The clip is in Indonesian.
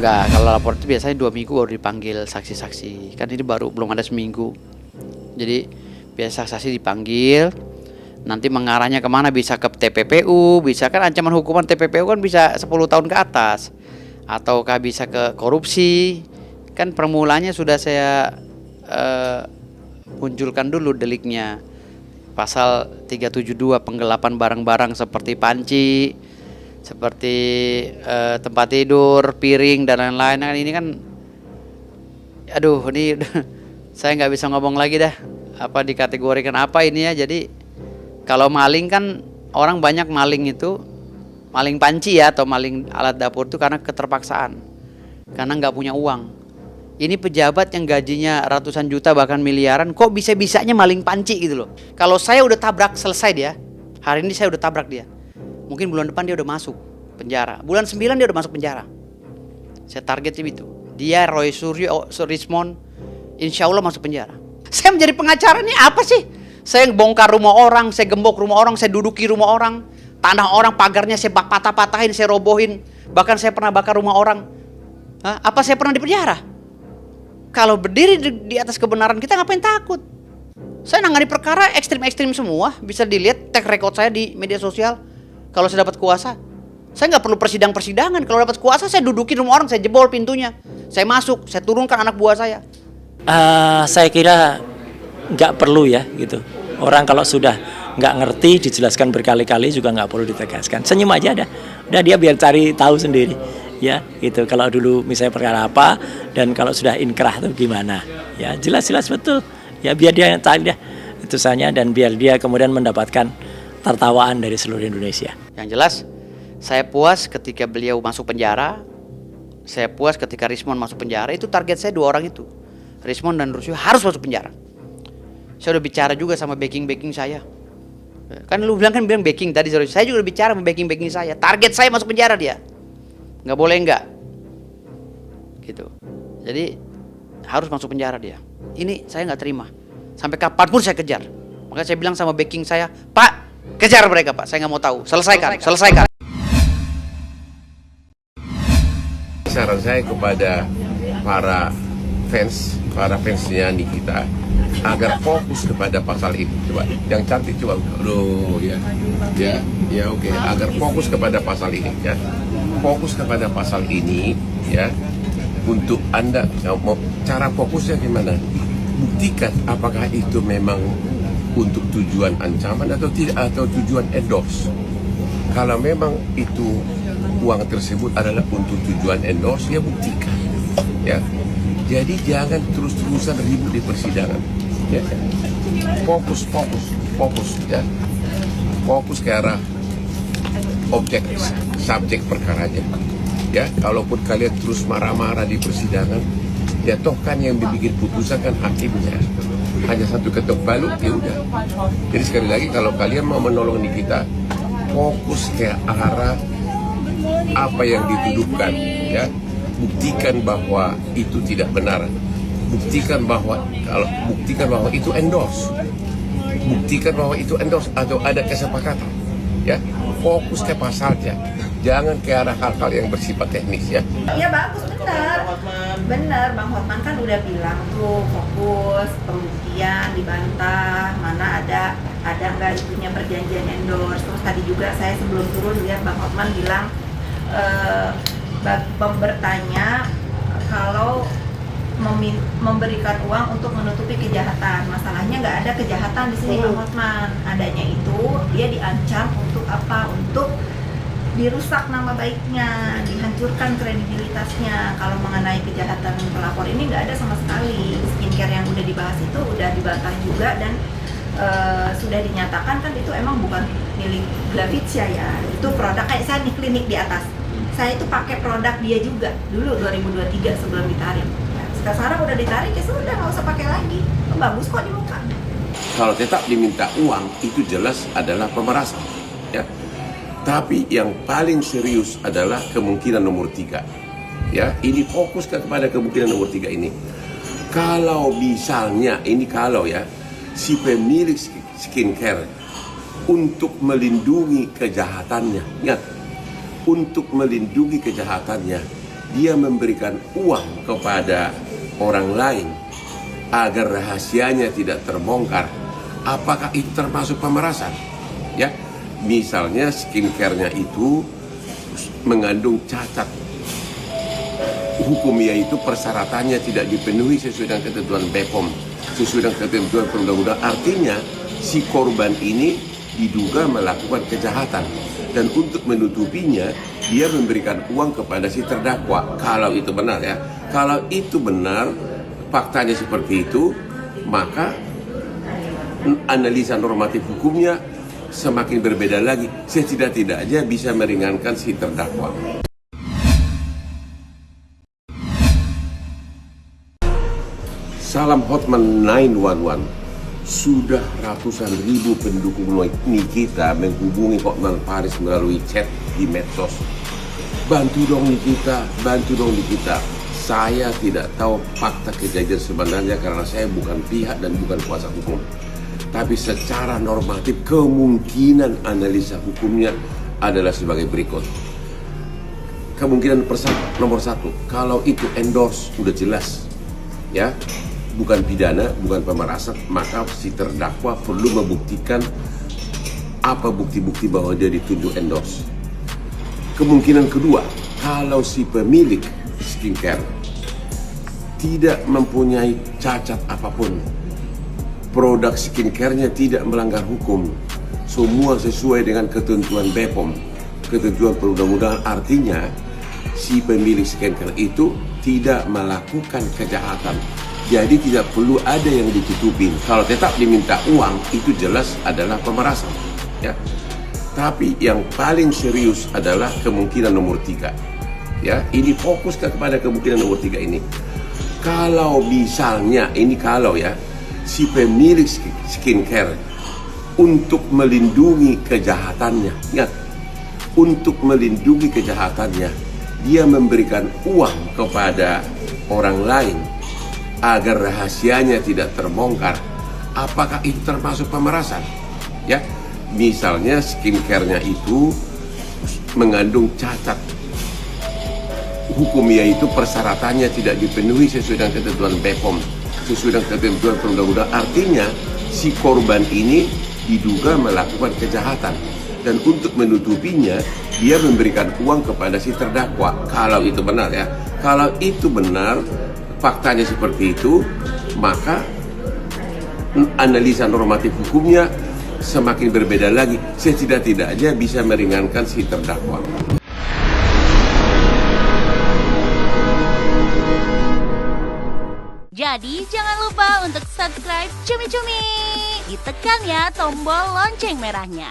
Enggak, kalau lapor itu biasanya 2 minggu baru dipanggil saksi-saksi. Kan ini baru belum ada seminggu. Jadi biasa saksi dipanggil, nanti mengarahnya kemana, bisa ke TPPU, bisa kan ancaman hukuman TPPU kan bisa 10 tahun ke atas, ataukah bisa ke korupsi. Kan permulanya sudah saya munculkan dulu deliknya, pasal 372 penggelapan barang-barang seperti panci, seperti tempat tidur, piring dan lain-lain. Nah, ini kan, aduh, ini saya nggak bisa ngomong lagi dah. Apa dikategorikan apa ini ya? Jadi kalau maling kan orang banyak maling itu maling panci ya, atau maling alat dapur itu karena keterpaksaan, karena nggak punya uang. Ini pejabat yang gajinya ratusan juta bahkan miliaran, kok bisa-bisanya maling panci gitu loh. Kalau saya udah tabrak selesai dia, hari ini saya udah tabrak dia, mungkin bulan depan dia udah masuk penjara. Bulan 9 dia udah masuk penjara. Saya target itu. Dia Roy Suryo Rismond, insya Allah masuk penjara. Saya menjadi pengacara ini apa sih? Saya bongkar rumah orang, saya gembok rumah orang, saya duduki rumah orang, tanah orang, pagarnya saya patah-patahin, saya robohin. Bahkan saya pernah bakar rumah orang. Hah? Apa saya pernah di penjara? Kalau berdiri di atas kebenaran kita ngapain takut? Saya nangani perkara ekstrim-ekstrim semua. Bisa dilihat track record saya di media sosial. Kalau saya dapat kuasa, saya nggak perlu persidangan. Kalau dapat kuasa, saya dudukin rumah orang, saya jebol pintunya, saya masuk, saya turunkan anak buah saya. Saya kira nggak perlu ya gitu. Orang kalau sudah nggak ngerti dijelaskan berkali-kali juga nggak perlu ditegaskan. Senyum aja dah. Udah dia biar cari tahu sendiri. Ya gitu. Kalau dulu misalnya perkara apa dan kalau sudah inkrah tuh gimana? Ya jelas-jelas betul. Ya biar dia cari dah putusannya dan biar dia kemudian mendapatkan tertawaan dari seluruh Indonesia. Yang jelas, saya puas ketika beliau masuk penjara. Saya puas ketika Rismond masuk penjara. Itu target saya 2 orang itu. Rismond dan Rusyo harus masuk penjara. Saya udah bicara juga sama backing saya. Kan lu bilang backing tadi. Saya juga udah bicara sama backing saya. Target saya masuk penjara dia. Nggak boleh enggak. Gitu. Jadi harus masuk penjara dia. Ini saya nggak terima. Sampai kapanpun saya kejar. Maka saya bilang sama backing saya, Pak, kejar mereka Pak. Saya nggak mau tahu. Selesaikan. Saran saya kepada para fansnya Nikita agar fokus kepada pasal ini. Coba yang cantik coba. Aduh ya oke. Agar fokus kepada pasal ini ya. Fokus kepada pasal ini ya. Untuk Anda cara fokusnya gimana? Buktikan apakah itu memang untuk tujuan ancaman atau tidak, atau tujuan endorse. Kalau memang itu uang tersebut adalah untuk tujuan endorse, ya buktikan ya. Jadi jangan terus-terusan ribut di persidangan ya. Fokus ya. Fokus ke arah objek, subjek perkaranya ya. Kalaupun kalian terus marah-marah di persidangan, ya toh kan yang dibikin putusan kan hakimnya. Hanya satu ketok palu, ya udah. Jadi sekali lagi, kalau kalian mau menolong Nikita, fokus ke arah apa yang dituduhkan ya. Buktikan bahwa itu tidak benar. Buktikan bahwa itu endorse. Buktikan bahwa itu endorse atau ada kesepakatan ya. Fokus ke pasalnya. Jangan ke arah hal-hal yang bersifat teknis ya. Iya bagus, benar Bang Hotman kan udah bilang tuh fokus pembuktian dibantah, mana ada nggak itunya perjanjian endorse. Terus tadi juga saya sebelum turun lihat Bang Hotman bilang bertanya kalau memberikan uang untuk menutupi kejahatan. Masalahnya nggak ada kejahatan di sini Bang Hotman. Adanya itu dia diancam untuk apa? Untuk dirusak nama baiknya, dihancurkan kredibilitasnya. Kalau mengenai kejahatan pelapor ini nggak ada sama sekali. Skincare yang udah dibahas itu udah dibantah juga dan sudah dinyatakan kan itu emang bukan milik Glavicia ya. Itu produk kayak saya di klinik di atas. Saya itu pakai produk dia juga dulu 2023 sebelum ditarik. Ya, sekarang udah ditarik ya sudah nggak usah pakai lagi. Bagus kok di muka. Kalau tetap diminta uang itu jelas adalah pemerasan ya. Tapi yang paling serius adalah kemungkinan nomor 3 ya. Ini fokus kepada kemungkinan nomor 3 ini. Kalau misalnya ini kalau ya si pemilik skincare untuk melindungi kejahatannya, ingat, untuk melindungi kejahatannya dia memberikan uang kepada orang lain agar rahasianya tidak terbongkar, apakah itu termasuk pemerasan? Ya, misalnya skincare-nya itu mengandung cacat hukum, yaitu persyaratannya tidak dipenuhi sesuai dengan ketentuan BPOM, sesuai dengan ketentuan perundang-undangan. Artinya si korban ini diduga melakukan kejahatan, dan untuk menutupinya dia memberikan uang kepada si terdakwa. Kalau itu benar ya, kalau itu benar faktanya seperti itu, maka analisa normatif hukumnya semakin berbeda lagi. Setidak-tidaknya bisa meringankan si terdakwa. Salam Hotman 911. Sudah ratusan ribu pendukung Nikita menghubungi Hotman Paris melalui chat di medsos. Bantu dong Nikita, bantu dong Nikita. Saya tidak tahu fakta kejadian sebenarnya karena saya bukan pihak dan bukan kuasa hukum. Tapi secara normatif kemungkinan analisa hukumnya adalah sebagai berikut. Kemungkinan nomor satu, kalau itu endorse sudah jelas, ya, bukan pidana, bukan pemerasan, maka si terdakwa perlu membuktikan apa bukti-bukti bahwa dia ditunjuk endorse. Kemungkinan kedua, kalau si pemilik skincare tidak mempunyai cacat apapun, produk skincare-nya tidak melanggar hukum, semua sesuai dengan ketentuan BPOM, ketentuan perundang-undangan, artinya si pemilik skincare itu tidak melakukan kejahatan. Jadi tidak perlu ada yang ditutupin. Kalau tetap diminta uang, itu jelas adalah pemerasan, ya. Tapi yang paling serius adalah kemungkinan nomor 3. Ya, ini fokus kepada kemungkinan nomor 3 ini. Kalau misalnya, ini kalau ya, si pemilik skincare untuk melindungi kejahatannya, ingat, untuk melindungi kejahatannya, dia memberikan uang kepada orang lain agar rahasianya tidak terbongkar, apakah itu termasuk pemerasan? Ya, misalnya skincare-nya itu mengandung cacat hukum, yaitu persyaratannya tidak dipenuhi sesuai dengan ketentuan BPOM, sesuai dengan ketentuan perundang-undangan. Artinya si korban ini diduga melakukan kejahatan, dan untuk menutupinya dia memberikan uang kepada si terdakwa. Kalau itu benar ya, kalau itu benar faktanya seperti itu, maka analisa normatif hukumnya semakin berbeda lagi. Setidak-tidaknya bisa meringankan si terdakwa. Jadi jangan lupa untuk subscribe Cumi Cumi. Ditekan ya tombol lonceng merahnya.